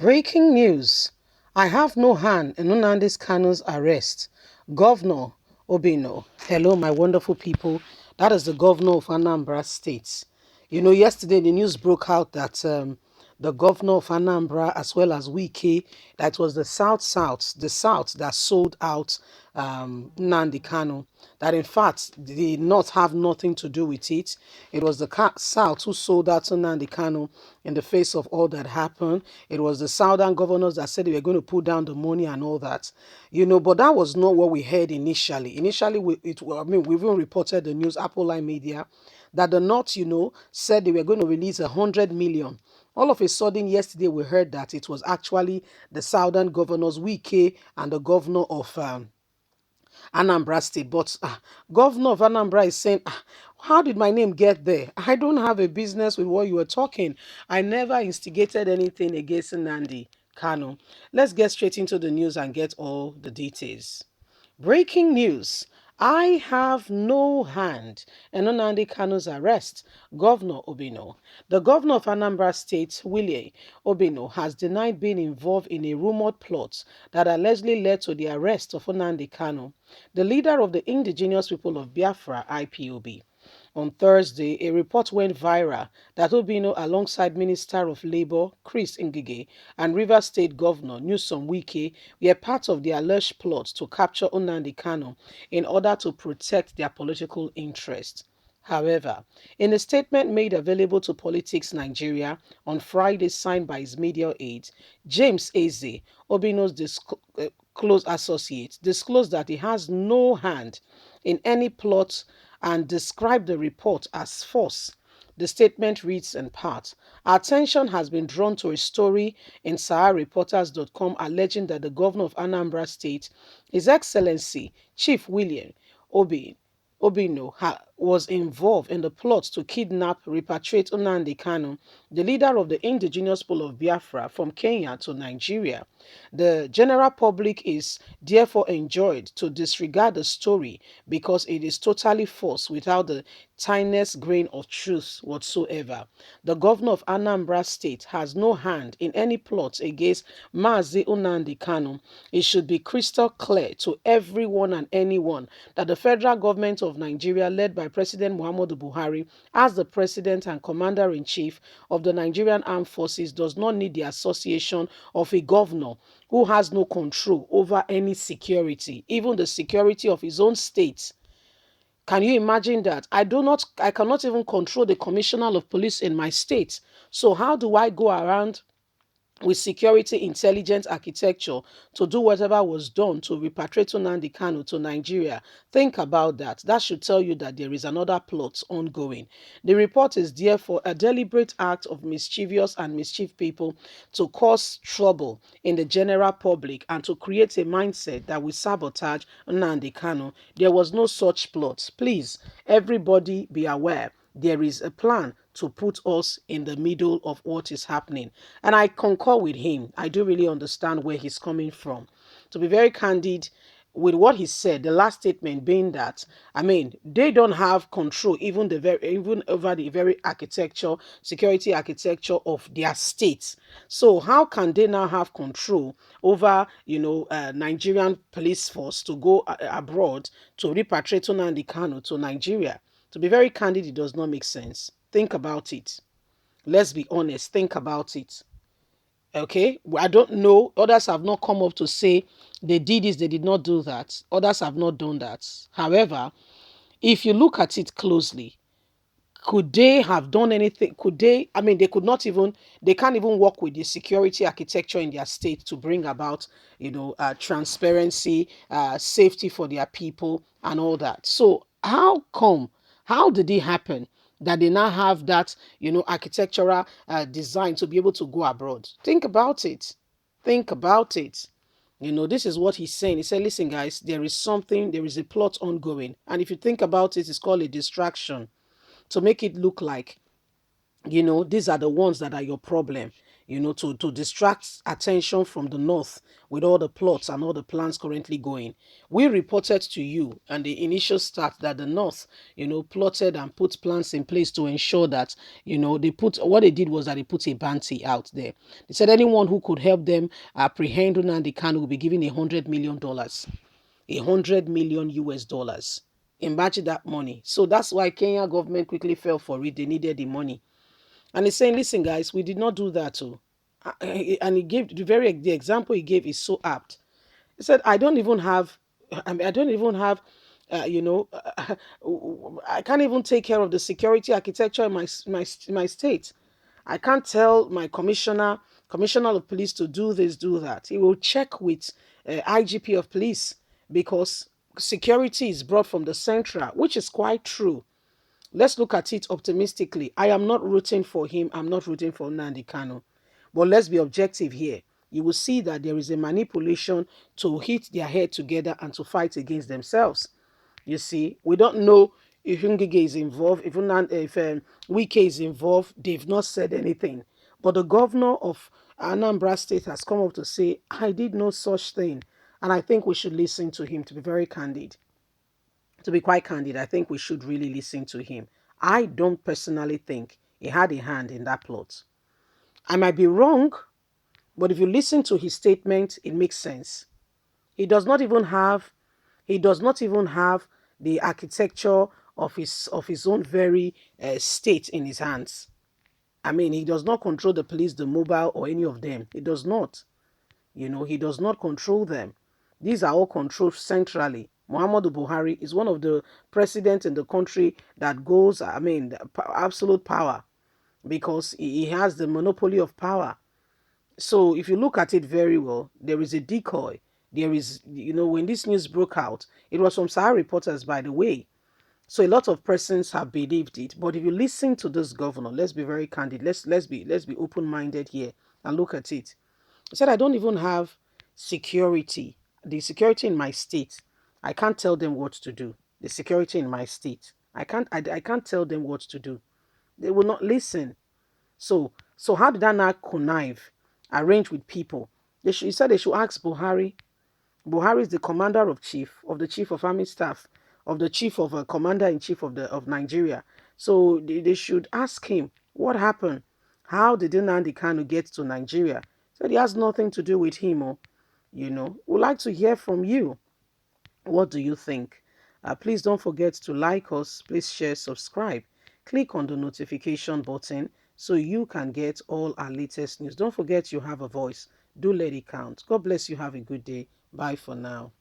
Breaking news. I have no hand in Nnamdi Kanu's arrest. Governor Obino. Hello, my wonderful people. That is the governor of Anambra State. Yesterday the news broke out that the governor of Anambra, as well as Wike, that was the South that sold out Nnamdi Kanu. That in fact did not have nothing to do with it. It was the South who sold out to Nnamdi Kanu in the face of all that happened. It was the Southern governors that said they were going to put down the money and all that. But that was not what we heard initially. Initially, we even reported the news, Apple Line Media, that the North, said they were going to release 100 million. All of a sudden, yesterday, we heard that it was actually the Southern governors, Wike, and the governor of Anambra State. But governor of Anambra is saying, how did my name get there? I don't have a business with what you were talking. I never instigated anything against Nnamdi Kanu. Let's get straight into the news and get all the details. Breaking news. I have no hand in Nnamdi Kanu's arrest, Governor Obino. The governor of Anambra State, Willie Obino, has denied being involved in a rumored plot that allegedly led to the arrest of Nnamdi Kanu, the leader of the Indigenous People of Biafra, IPOB. On Thursday, a report went viral that Obino, alongside Minister of Labour Chris Ngige and Rivers State Governor Nyesom Wike, were part of the alleged plot to capture Nnamdi Kanu in order to protect their political interests. However, in a statement made available to Politics Nigeria on Friday, signed by his media aide, James Eze, Obino's close associate, disclosed that he has no hand in any plot and described the report as false. The statement reads in part, our attention has been drawn to a story in SaharReporters.com alleging that the governor of Anambra State, His Excellency Chief William Obino, was involved in the plot to kidnap, repatriate Nnamdi Kanu, the leader of the indigenous people of Biafra, from Kenya to Nigeria. The general public is therefore enjoined to disregard the story because it is totally false without the tiniest grain of truth whatsoever. The governor of Anambra State has no hand in any plot against Mazi Nnamdi Kanu. It should be crystal clear to everyone and anyone that the federal government of Nigeria, led by President Muhammadu Buhari as the president and commander-in-chief of the Nigerian Armed Forces, does not need the association of a governor who has no control over any security, even the security of his own state. Can you imagine that? I cannot even control the commissioner of police in my state. So how do I go around with security intelligence architecture to do whatever was done to repatriate Nnamdi Kanu to Nigeria? Think about that. That should tell you that there is another plot ongoing. The report is therefore a deliberate act of mischievous and mischief people to cause trouble in the general public and to create a mindset that will sabotage Nnamdi Kanu. There was no such plot. Please, everybody be aware. There is a plan to put us in the middle of what is happening. And I concur with him. I do really understand where he's coming from. To be very candid with what he said, the last statement being that, they don't have control even over the very architecture, security architecture of their states. So how can they now have control over, Nigerian police force to go abroad to repatriate Nnamdi Kanu to Nigeria? To be very candid, it does not make sense. Think about it. Let's be honest. Think about it. Okay? I don't know. Others have not come up to say they did this, they did not do that. Others have not done that. However, if you look at it closely, could they have done anything? Could they? They could not even, they can't even work with the security architecture in their state to bring about, transparency, safety for their people and all that. So how come? How did it happen that they now have that, architectural design to be able to go abroad? Think about it. Think about it. This is what he's saying. He said, listen, guys, there is a plot ongoing. And if you think about it, it's called a distraction to make it look like, these are the ones that are your problem. to distract attention from the north with all the plots and all the plans currently going. We reported to you and the initial start that the north, plotted and put plans in place to ensure that, what they did was that they put a bounty out there. They said anyone who could help them apprehend Nnamdi Kanu will be given $100 million, $100 million US. Imagine that money. So that's why Kenya government quickly fell for it. They needed the money. And he's saying, listen, guys, we did not do that too. And he gave the example he gave is so apt. He said, I don't even have, I can't even take care of the security architecture in my state. I can't tell my commissioner of police to do this, do that. He will check with IGP of police because security is brought from the central, which is quite true. Let's look at it optimistically. I am not rooting for him. I'm not rooting for Nnamdi Kanu. But let's be objective here. You will see that there is a manipulation to hit their head together and to fight against themselves. You see, we don't know if Ngige is involved, if Wike is involved. They've not said anything. But the governor of Anambra State has come up to say, I did no such thing. And I think we should listen to him, to be very candid. To be quite candid, I think we should really listen to him. I don't personally think he had a hand in that plot. I might be wrong, but if you listen to his statement, it makes sense. He does not even have the architecture of his own very state in his hands. I mean, he does not control the police, the mobile, or any of them. He does not. He does not control them. These are all controlled centrally. Muhammadu Buhari is one of the presidents in the country that goes, absolute power, because he has the monopoly of power. So if you look at it very well, there is a decoy. There is, when this news broke out, it was from Sahara Reporters, by the way. So a lot of persons have believed it. But if you listen to this governor, let's be very candid. Let's be open-minded here and look at it. He said, I don't even have security. The security in my state, I can't tell them what to do. The security in my state, I can't tell them what to do. They will not listen. So how did I now connive, arrange with people? He said they should ask Buhari. Buhari is the commander of the chief of army staff, of the chief of commander-in-chief of Nigeria. So they should ask him what happened. How did Nnamdi Kanu get to Nigeria? Said he has nothing to do with him. We'd like to hear from you. What do you think? Please don't forget to like us. Please share, subscribe. Click on the notification button so you can get all our latest news. Don't forget you have a voice. Do let it count. God bless you. Have a good day. Bye for now.